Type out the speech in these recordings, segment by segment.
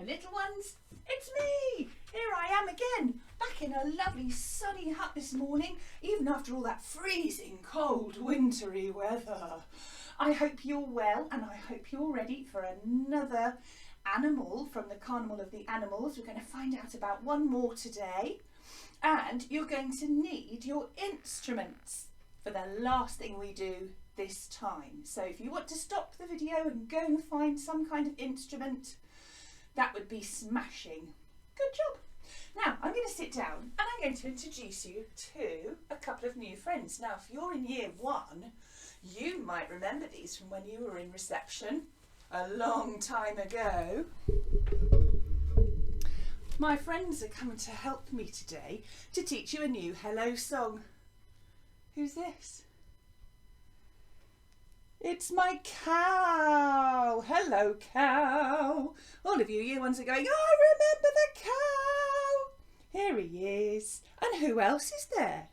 Hello little ones, it's me! Here I am again, back in a lovely sunny hut this morning, even after all that freezing cold wintry weather. I hope you're well and I hope you're ready for another animal from the Carnival of the Animals. We're going to find out about one more today, and you're going to need your instruments for the last thing we do this time. So if you want to stop the video and go and find some kind of instrument, that would be smashing. Good job. Now I'm going to sit down and I'm going to introduce you to a couple of new friends. Now if you're in year one, you might remember these from when you were in reception a long time ago. My friends are coming to help me today to teach you a new hello song. Who's this? It's my cow. Hello, cow. All of you year ones are going, I remember the cow. Here he is. And who else is there?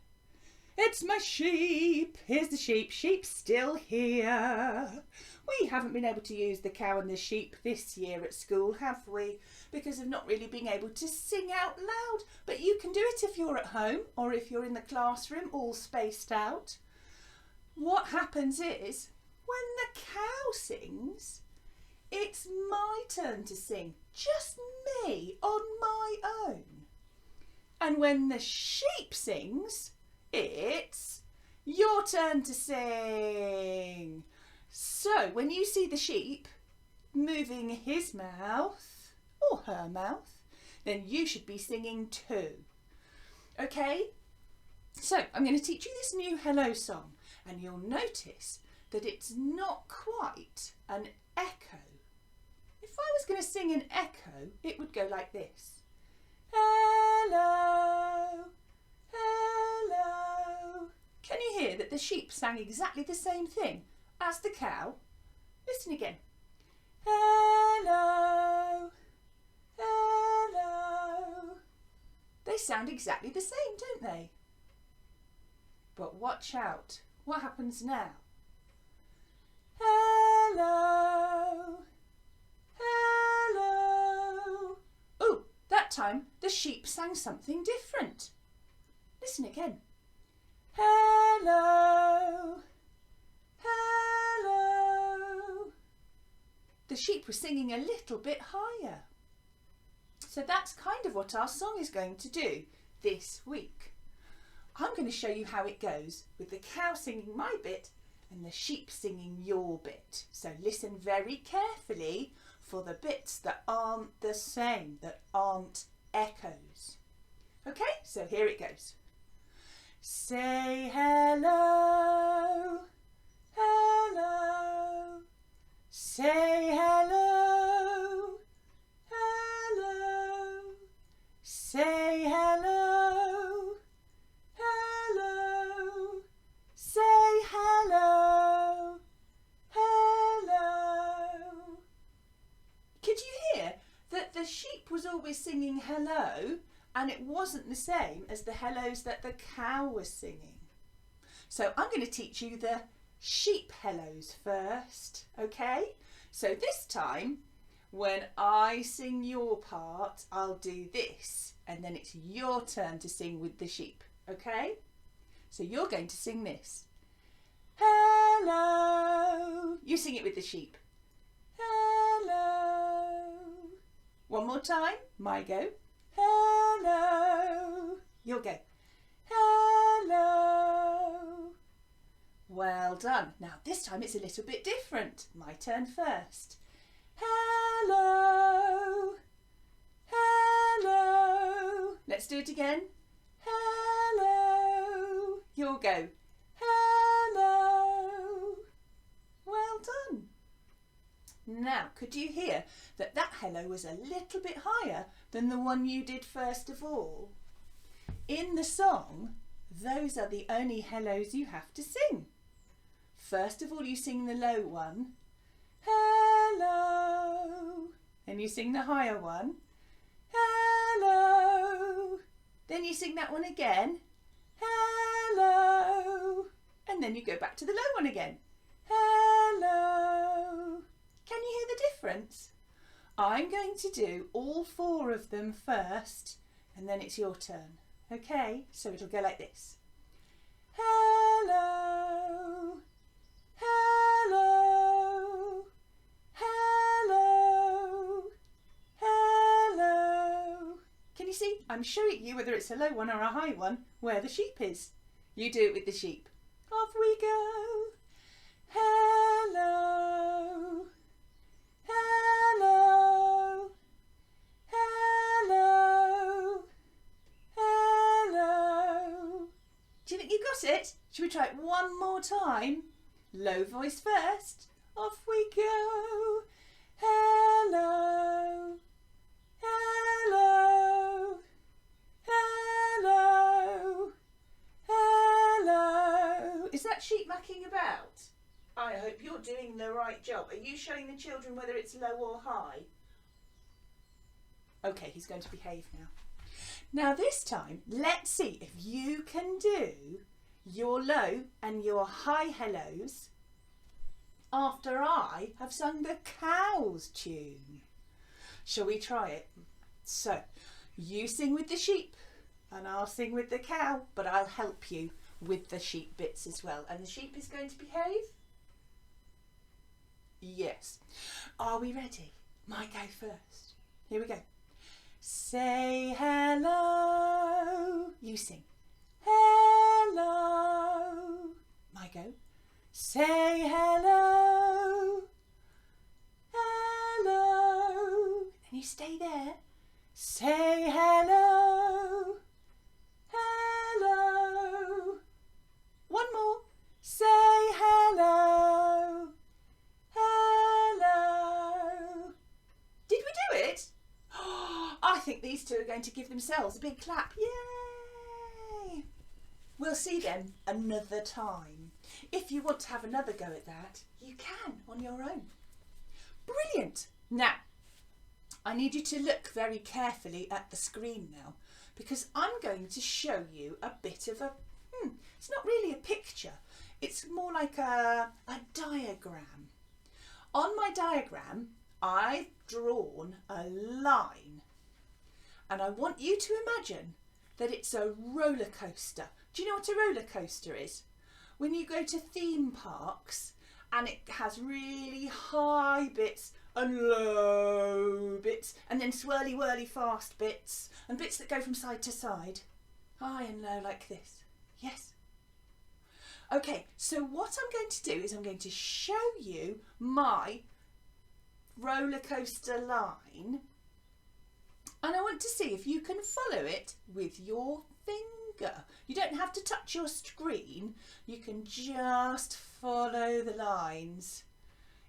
It's my sheep. Here's the sheep. Sheep's still here. We haven't been able to use the cow and the sheep this year at school, have we? Because of not really being able to sing out loud. But you can do it if you're at home or if you're in the classroom all spaced out. What happens is, when the cow sings, it's my turn to sing, just me on my own. And when the sheep sings, it's your turn to sing. So when you see the sheep moving his mouth or her mouth, then you should be singing too. Okay? So I'm going to teach you this new hello song, and you'll notice that it's not quite an echo. If I was going to sing an echo, it would go like this. Hello, hello. Can you hear that the sheep sang exactly the same thing as the cow? Listen again. Hello, hello. They sound exactly the same, don't they? But watch out. What happens now? Hello, hello. Oh, that time the sheep sang something different. Listen again. Hello, hello. The sheep was singing a little bit higher. So that's kind of what our song is going to do this week. I'm going to show you how it goes with the cow singing my bit and the sheep singing your bit. So listen very carefully for the bits that aren't the same, that aren't echoes. Okay, so here it goes. Say hello, hello. Say hello, hello. Say hello, hello. Say hello, hello. Could you hear that the sheep was always singing hello and it wasn't the same as the hellos that the cow was singing? So I'm going to teach you the sheep hellos first, okay? So this time, when I sing your part, I'll do this, and then it's your turn to sing with the sheep, okay? So you're going to sing this. Hello. You sing it with the sheep. Hello. One more time. My go. Hello. You'll go. Hello. Well done. Now this time it's a little bit different. My turn first. Hello. Hello. Let's do it again. Hello. You'll go. Hello. Well done. Now, could you hear that that hello was a little bit higher than the one you did first of all? In the song, those are the only hellos you have to sing. First of all, you sing the low one. Hello. Then you sing the higher one. Hello. Then you sing that one again. Hello. And then you go back to the low one again. Hello. Can you hear the difference? I'm going to do all 4 of them first, and then it's your turn. Okay, so it'll go like this. Hello, hello, hello, hello. Can you see? I'm showing you whether it's a low one or a high one where the sheep is. You do it with the sheep. Off we go. Hello, hello, hello, hello. Do you think you got it? Should we try it one more time? Low voice first. Off we go. Hello, hello, hello, hello. Is that sheep mucking about? I hope you're doing the right job. Are you showing the children whether it's low or high? Okay, he's going to behave now. Now this time, let's see if you can do your low and your high hellos after I have sung the cow's tune. Shall we try it? So, you sing with the sheep and I'll sing with the cow, but I'll help you with the sheep bits as well. And the sheep is going to behave? Yes. Are we ready? My go first. Here we go. Say hello. You sing. Hello. My go. Say hello. Hello. And you stay there. Say hello. Hello. One more. Say hello. Hello. Did we do it? I think these 2 are going to give themselves a big clap. Yay! We'll see them another time. If you want to have another go at that, you can on your own. Brilliant. Now, I need you to look very carefully at the screen now, because I'm going to show you a bit of a, it's not really a picture, it's more like a diagram. On my diagram, I've drawn a line, and I want you to imagine that it's a roller coaster. Do you know what a roller coaster is? When you go to theme parks and it has really high bits and low bits and then swirly whirly fast bits and bits that go from side to side, high and low like this. Yes. Okay, so what I'm going to do is I'm going to show you my roller coaster line, and I want to see if you can follow it with your finger. You don't have to touch your screen, you can just follow the lines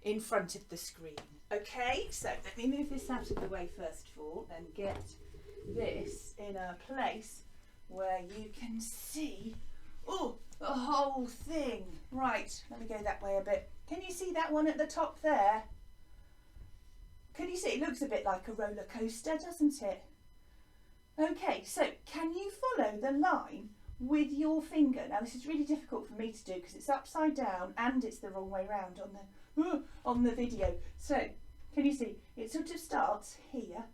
in front of the screen. Okay, so let me move this out of the way first of all and get this in a place where you can see the whole thing. Right, let me go that way a bit. Can you see that one at the top there? Can you see? It looks a bit like a roller coaster, doesn't it? Okay, so can you follow the line with your finger? Now this is really difficult for me to do because it's upside down and it's the wrong way round on the video. So can you see? It sort of starts here,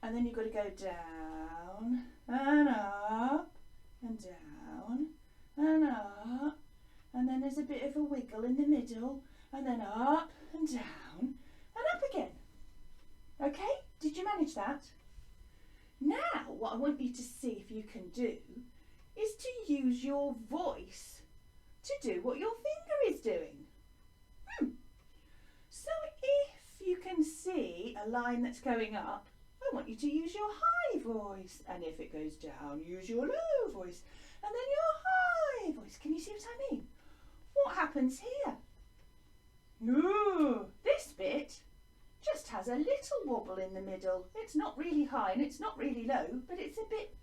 and then you've got to go down and up and down and up, and then there's a bit of a wiggle in the middle, and then up and down and up again. Okay, did you manage that? Now what I want you to see if you can do is to use your voice to do what your finger is doing. So if you can see a line that's going up, I want you to use your high voice, and if it goes down, use your low voice, and then your high voice. Can you see what I mean? What happens here? No, this bit just has a little wobble in the middle. It's not really high and it's not really low, but it's a bit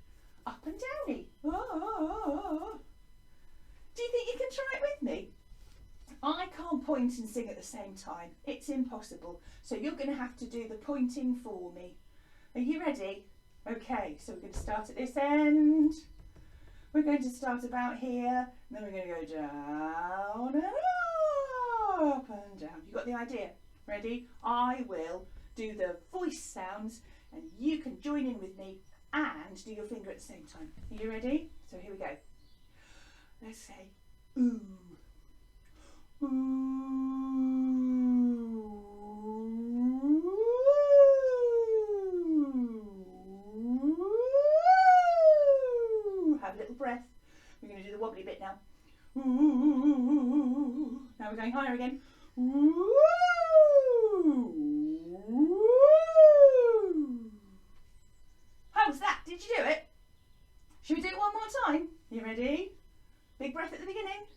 up and downy. Do you think you can try it with me? I can't point and sing at the same time. It's impossible. So you're going to have to do the pointing for me. Are you ready? Okay, so we're going to start at this end. We're going to start about here. And then we're going to go down and up and down. You got the idea? Ready? I will do the voice sounds and you can join in with me and do your finger at the same time. Are you ready? So here we go. Let's say ooh. Ooh. Have a little breath. We're going to do the wobbly bit now. Ooh. Now we're going higher again. Ooh. How was that? Did you do it? Should we do it one more time? You ready? Big breath at the beginning.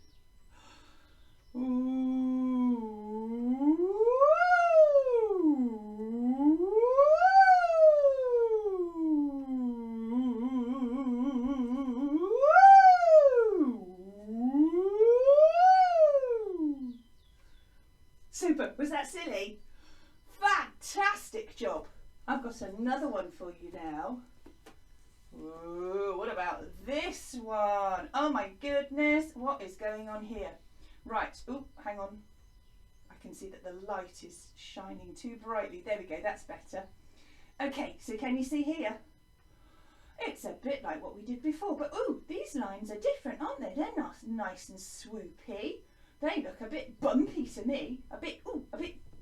Super. Was that silly? Fantastic job. I've got another one for you now. Ooh, what about this one? Oh my goodness, what is going on here? Right, oh, hang on. I can see that the light is shining too brightly. There we go, that's better. Okay, so can you see here? It's a bit like what we did before, but ooh, these lines are different, aren't they? They're not nice and swoopy. They look a bit bumpy to me, a bit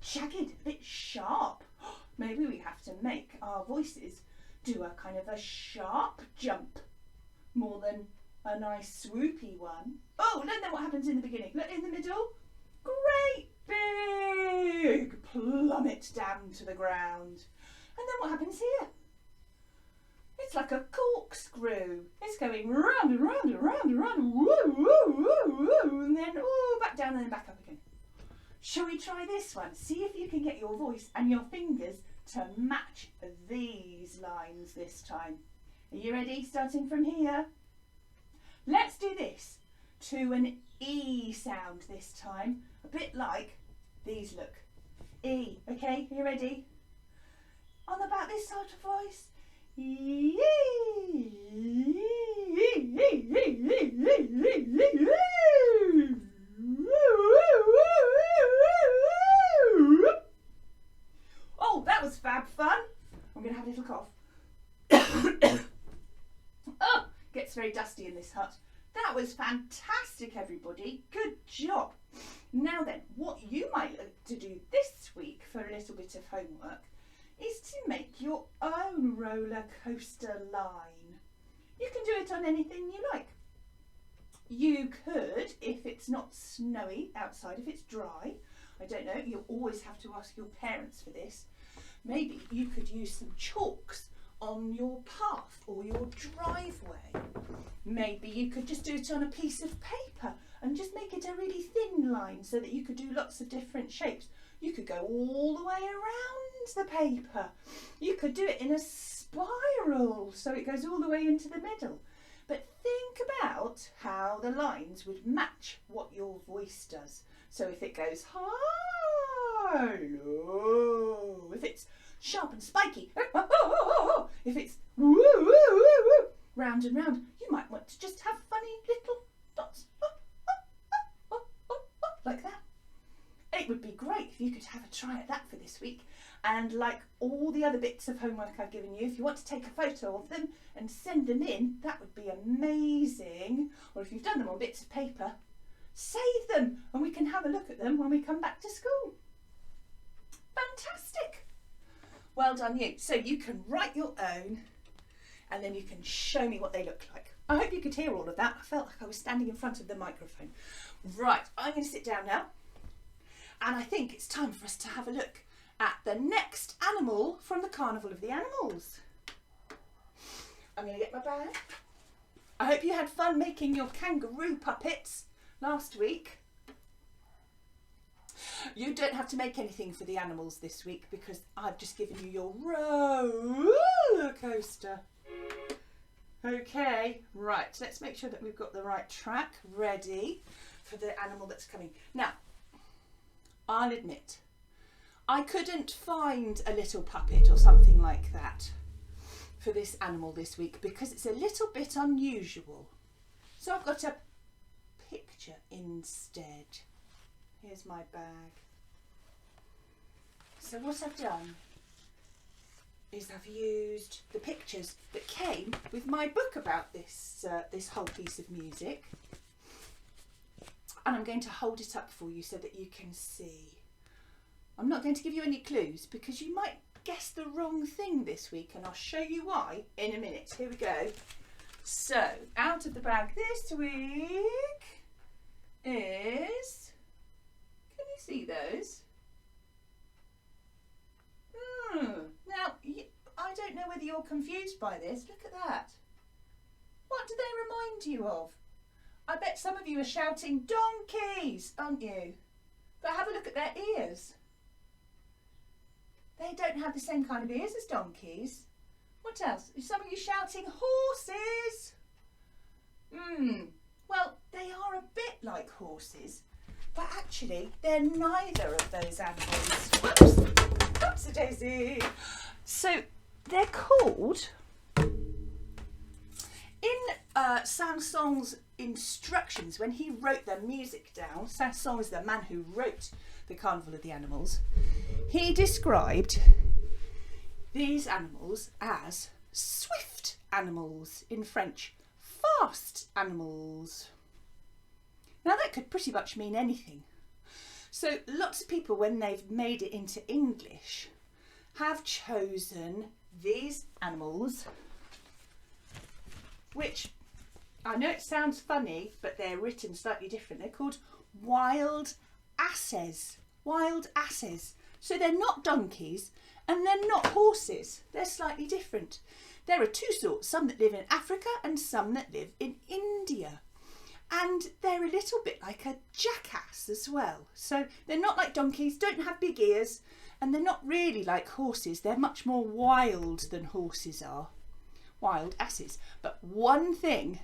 jagged, a bit sharp. Maybe we have to make our voices do a kind of a sharp jump more than a nice swoopy one. Oh, and then what happens in the beginning? Look, in the middle, great big plummet down to the ground. And then what happens here? It's like a corkscrew. It's going round and round and round and round, woo, woo, woo, woo, and then back down and then back up again. Shall we try this one? See if you can get your voice and your fingers to match these lines this time. Are you ready? Starting from here. Let's do this to an E sound this time. A bit like these look. E. Okay, are you ready? On about this sort of voice. Oh, that was fab fun. I'm going to have a little cough. Oh, gets very dusty in this hut. That was fantastic, everybody. Good job. Now then, what you might like to do this week for a little bit of homework is to make your own roller coaster line. You can do it on anything you like. You could, if it's not snowy outside, if it's dry, I don't know, you'll always have to ask your parents for this. Maybe you could use some chalks on your path or your driveway. Maybe you could just do it on a piece of paper and just make it a really thin line so that you could do lots of different shapes. You could go all the way around the paper. You could do it in a spiral so it goes all the way into the middle. But think about how the lines would match what your voice does. So if it goes high, low, if it's sharp and spiky, if it's woo, woo, woo, woo, round and round, you might want to just have funny little dots like that. It would be great if you could have a try at that for this week. And like all the other bits of homework I've given you, if you want to take a photo of them and send them in, that would be amazing. Or if you've done them on bits of paper, save them and we can have a look at them when we come back to school. Fantastic. Well done you. So you can write your own and then you can show me what they look like. I hope you could hear all of that. I felt like I was standing in front of the microphone. Right, I'm going to sit down now. And I think it's time for us to have a look at the next animal from the Carnival of the Animals. I'm going to get my bag. I hope you had fun making your kangaroo puppets last week. You don't have to make anything for the animals this week because I've just given you your roller coaster. Okay, right, let's make sure that we've got the right track ready for the animal that's coming. Now, I'll admit, I couldn't find a little puppet or something like that for this animal this week because it's a little bit unusual. So I've got a picture instead. Here's my bag. So what I've done is I've used the pictures that came with my book about this whole piece of music, and I'm going to hold it up for you so that you can see. I'm not going to give you any clues because you might guess the wrong thing this week, and I'll show you why in a minute. Here we go. So, out of the bag this week is, can you see those? Now, I don't know whether you're confused by this. Look at that. What do they remind you of? I bet some of you are shouting donkeys, aren't you? But have a look at their ears. They don't have the same kind of ears as donkeys. What else? Is some of you shouting horses? Well, they are a bit like horses, but actually they're neither of those animals. Whoops! Oopsie-daisy. So they're called, in Saint-Saëns' instructions when he wrote the music down, Saint-Saëns is the man who wrote the Carnival of the Animals, he described these animals as swift animals, in French, fast animals. Now that could pretty much mean anything. So lots of people, when they've made it into English, have chosen these animals, which I know it sounds funny, but they're written slightly different. They're called wild asses. Wild asses. So they're not donkeys and they're not horses. They're slightly different. There are two sorts, some that live in Africa and some that live in India. And they're a little bit like a jackass as well. So they're not like donkeys, don't have big ears, and they're not really like horses. They're much more wild than horses are. Wild asses. But one thing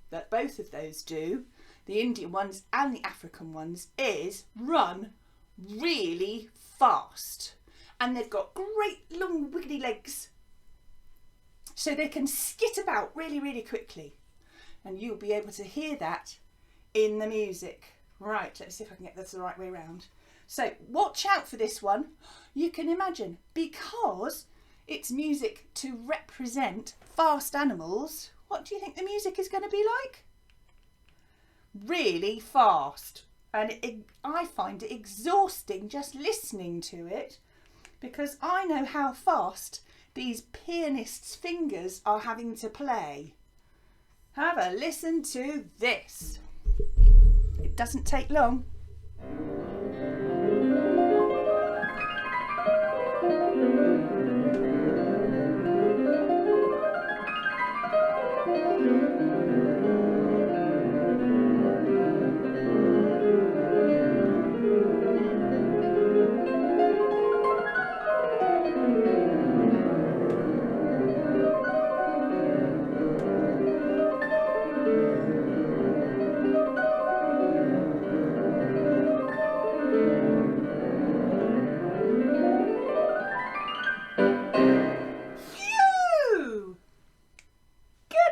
that both of those do, the Indian ones and the African ones, is run really fast. And they've got great long wiggly legs, so they can skit about really, really quickly. And you'll be able to hear that in the music. Right, let's see if I can get this the right way around. So watch out for this one. You can imagine, because it's music to represent fast animals, what do you think the music is going to be like? Really fast. And I find it exhausting just listening to it, because I know how fast these pianists' fingers are having to play. Have a listen to this. It doesn't take long.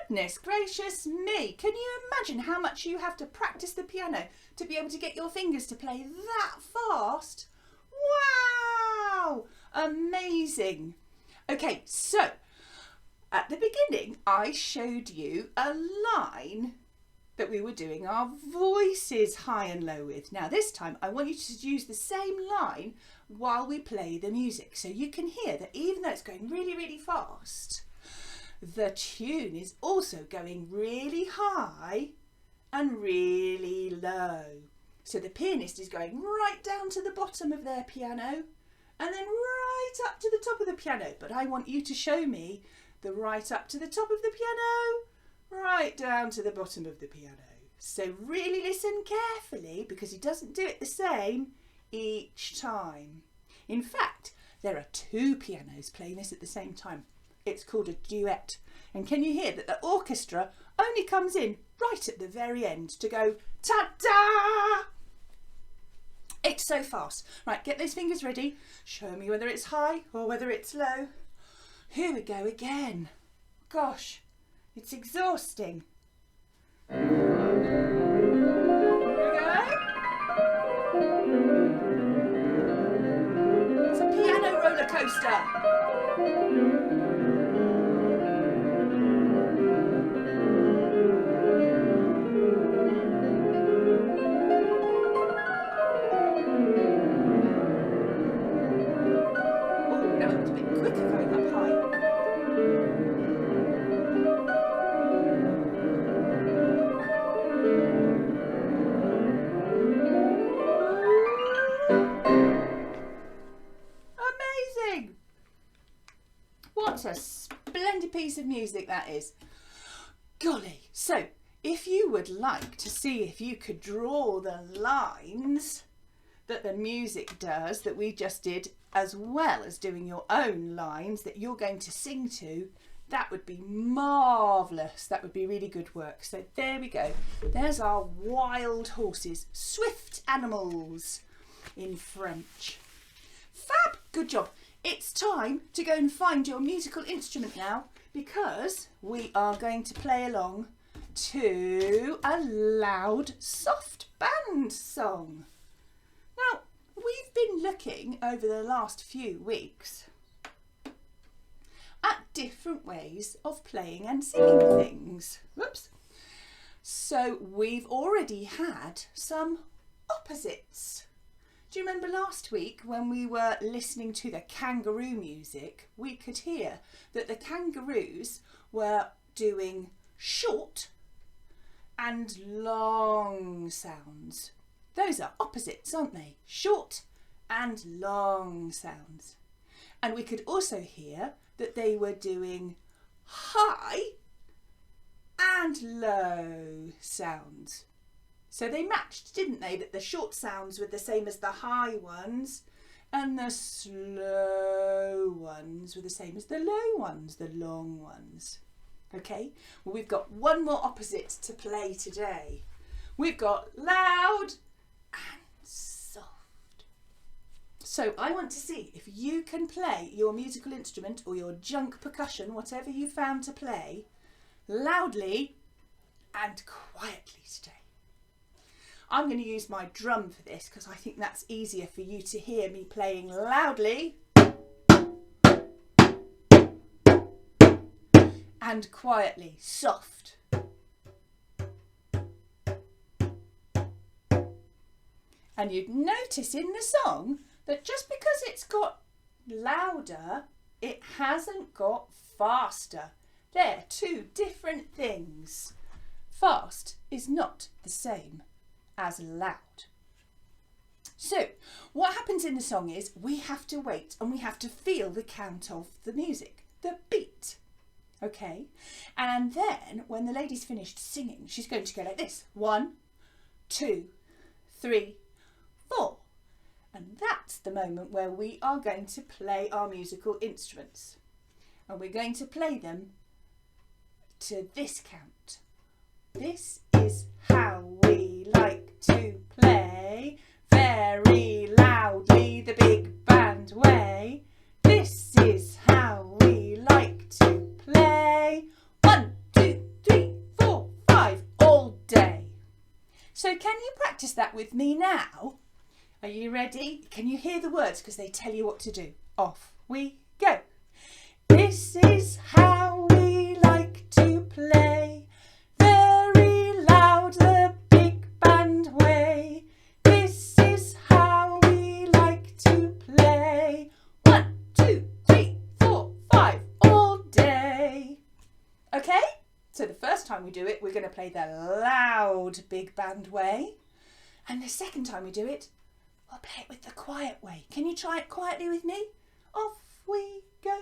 Goodness gracious me, can you imagine how much you have to practice the piano to be able to get your fingers to play that fast? Wow, amazing. Okay, so at the beginning I showed you a line that we were doing our voices high and low with. Now this time I want you to use the same line while we play the music, so you can hear that even though it's going really, really fast, the tune is also going really high and really low. So the pianist is going right down to the bottom of their piano and then right up to the top of the piano. But I want you to show me the right up to the top of the piano, right down to the bottom of the piano. So really listen carefully, because he doesn't do it the same each time. In fact, there are two pianos playing this at the same time. It's called a duet. And can you hear that the orchestra only comes in right at the very end to go ta-da? It's so fast. Right, get those fingers ready. Show me whether it's high or whether it's low. Here we go again. Gosh, it's exhausting. Here we go. It's a piano roller coaster. Oh, that was a bit quicker going up high. Amazing! What a splendid piece of music that is. Golly. So, if you would like to see if you could draw the lines that the music does that we just did, as well as doing your own lines that you're going to sing to, that would be marvellous. That would be really good work. So there we go. There's our wild horses, swift animals in French. Fab, good job. It's time to go and find your musical instrument now, because we are going to play along to a loud, soft band song. Now, we've been looking over the last few weeks at different ways of playing and singing things. Whoops. So we've already had some opposites. Do you remember last week when we were listening to the kangaroo music, we could hear that the kangaroos were doing short and long sounds. Those are opposites, aren't they? Short and long sounds. And we could also hear that they were doing high and low sounds. So they matched, didn't they? That the short sounds were the same as the high ones, and the slow ones were the same as the low ones, the long ones. Okay, well, we've got one more opposite to play today. We've got loud and soft. So I want to see if you can play your musical instrument or your junk percussion, whatever you found to play, loudly and quietly today. I'm going to use my drum for this because I think that's easier for you to hear me playing loudly and quietly, soft. And you'd notice in the song that just because it's got louder, it hasn't got faster. They're two different things. Fast is not the same as loud. So what happens in the song is we have to wait and we have to feel the count of the music, the beat. Okay, and then when the lady's finished singing, she's going to go like this: 1, 2, 3, 4. And that's the moment where we are going to play our musical instruments. And we're going to play them to this count. This is how we like to play, very loudly, the big band way. This is how we like to play, 1, 2, 3, 4, 5, all day. So can you practice that with me now? Are you ready? Can you hear the words because they tell you what to do? Off we go. This is how we like to play, very loud, the big band way. This is how we like to play, 1, 2, 3, 4, 5, all day. Okay, so the first time we do it, we're going to play the loud big band way. And the second time we do it, we'll play it with the quiet way. Can you try it quietly with me? Off we go.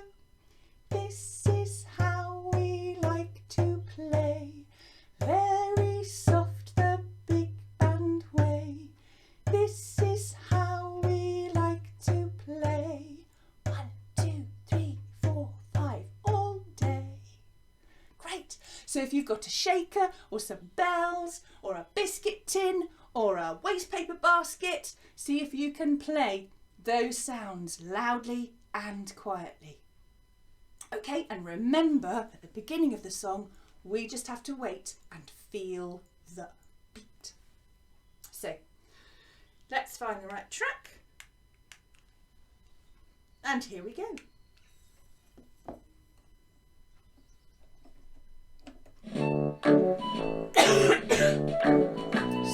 This is how we like to play, very soft, the big band way. This is how we like to play, 1, 2, 3, 4, 5, all day. Great. So if you've got a shaker or some bells or a biscuit tin or a waste paper basket, see if you can play those sounds loudly and quietly. Okay, and remember at the beginning of the song, we just have to wait and feel the beat. So let's find the right track. And here we go.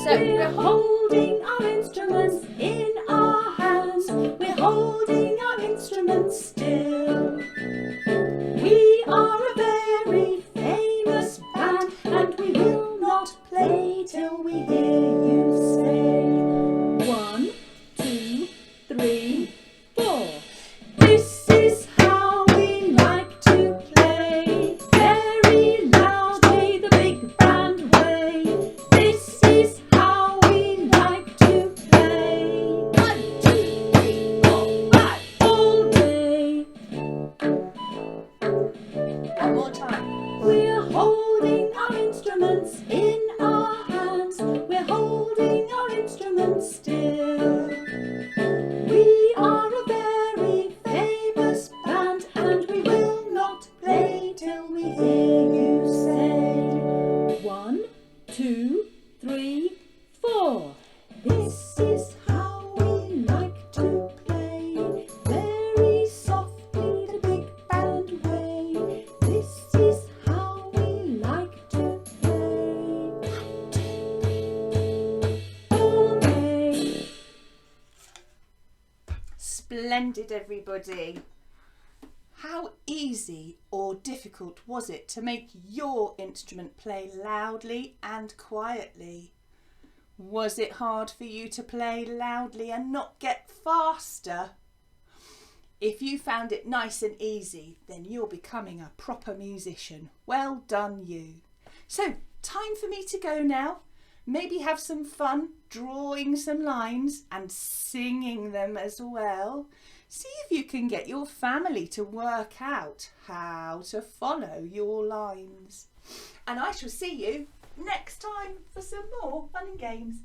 So we're holding our instruments in our hands. We're holding our instruments still. We are a very famous band, and we will not play till we hear you say 1, 2, 3, 4. This is how we like to play, very loudly, the big band way. This is how we like to play. 1, 2, 3, 4, 5, all day. One more time. We're holding our instruments in our hands. We're holding our instruments still. We are a very famous band, and we will not play till we hear you say 1, 2, 3, 4. This is how we like to play, very softly, the big band way. This is how we like to play. 1, 2, 3, all day. Splendid, everybody. How easy or difficult was it to make your instrument play loudly and quietly? Was it hard for you to play loudly and not get faster? If you found it nice and easy, then you're becoming a proper musician. Well done you. So, time for me to go now. Maybe have some fun drawing some lines and singing them as well. See if you can get your family to work out how to follow your lines. And I shall see you next time for some more fun and games.